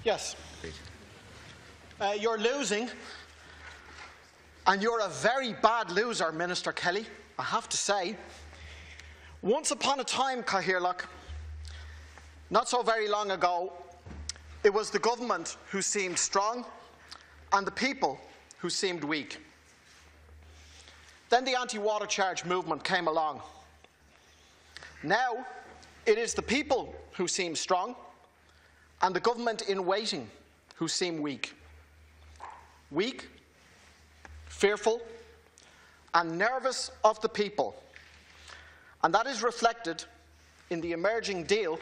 Yes. You're losing, and you're a very bad loser, Minister Kelly, I have to say. Once upon a time, Cathaoirleach, not so very long ago, it was the government who seemed strong and the people who seemed weak. Then the anti-water charge movement came along. Now it is the people who seem strong and the government in waiting who seem weak. Weak, fearful and nervous of the people. And that is reflected in the emerging deal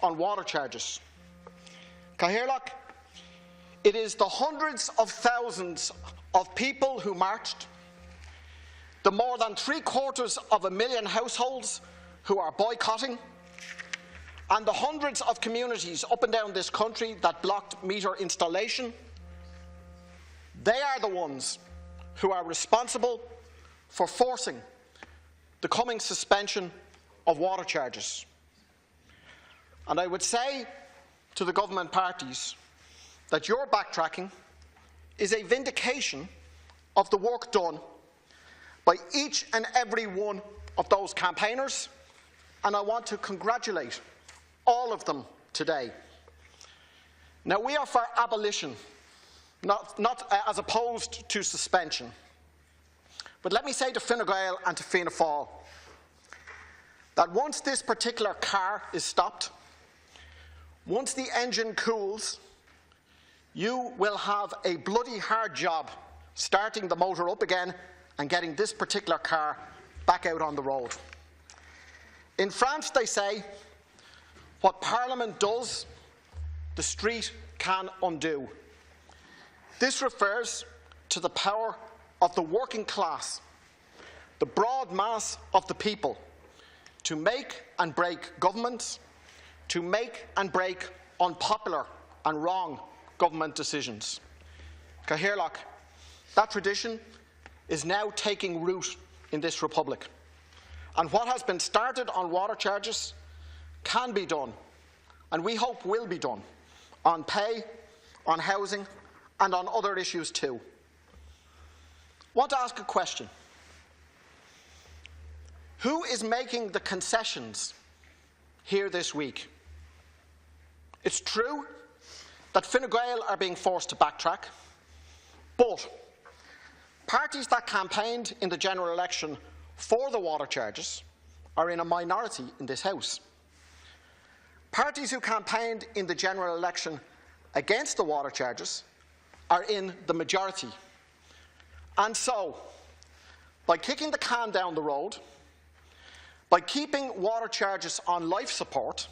on water charges. Cathaoirleach, it is the hundreds of thousands of people who marched, the more than 750,000 households who are boycotting, and the hundreds of communities up and down this country that blocked meter installation. They are the ones who are responsible for forcing the coming suspension of water charges. And I would say to the government parties that your backtracking is a vindication of the work done by each and every one of those campaigners, and I want to congratulate all of them today. Now, we are for abolition, not as opposed to suspension. But let me say to Fine Gael and to Fianna Fáil that once this particular car is stopped, once the engine cools, you will have a bloody hard job starting the motor up again and getting this particular car back out on the road. In France, they say, what Parliament does, the street can undo. This refers to the power of the working class, the broad mass of the people, to make and break governments, to make and break unpopular and wrong government decisions. Cathaoirleach, that tradition is now taking root in this republic. And what has been started on water charges can be done, and we hope will be done, on pay, on housing, and on other issues too. I want to ask a question. Who is making the concessions here this week? It's true that Fine Gael are being forced to backtrack, but parties that campaigned in the general election for the water charges are in a minority in this House. Parties who campaigned in the general election against the water charges are in the majority. And so, by kicking the can down the road, by keeping water charges on life support,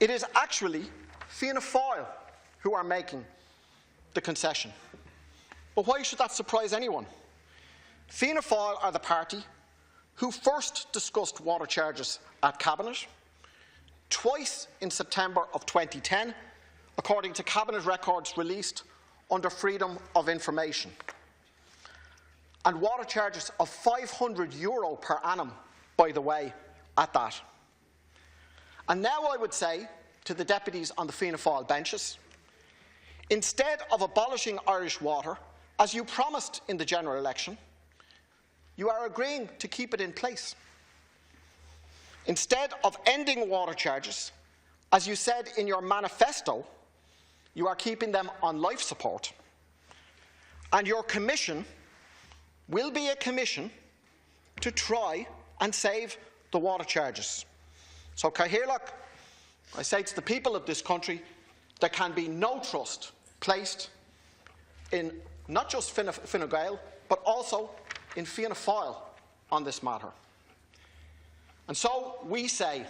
it is actually Fianna Fáil who are making the concession. But why should that surprise anyone? Fianna Fáil are the party who first discussed water charges at Cabinet, twice in September of 2010, according to Cabinet records released under Freedom of Information, and water charges of €500 per annum, by the way, at that. And now I would say to the deputies on the Fianna Fáil benches, instead of abolishing Irish water, as you promised in the general election, you are agreeing to keep it in place. Instead of ending water charges, as you said in your manifesto, you are keeping them on life support. And your commission will be a commission to try and save the water charges. So, Cathaoirleach, I say to the people of this country, there can be no trust placed in not just Fine Gael, but also in Fianna Fáil on this matter. And so we say,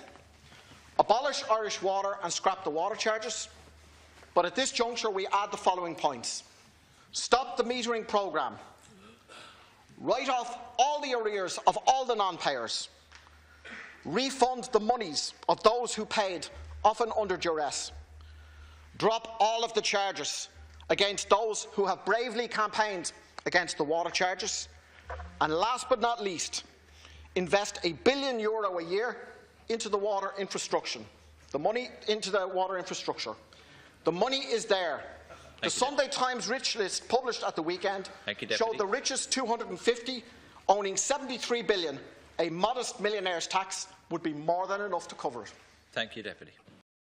abolish Irish water and scrap the water charges, but at this juncture we add the following points. Stop the metering programme. Write off all the arrears of all the non-payers. Refund the monies of those who paid, often under duress. Drop all of the charges against those who have bravely campaigned against the water charges. And last but not least, invest €1 billion a year into the water infrastructure. The money into the water infrastructure. The money is there. The Sunday Times rich list published at the weekend showed the richest 250 owning 73 billion. A modest millionaire's tax would be more than enough to cover it. Thank you, Deputy.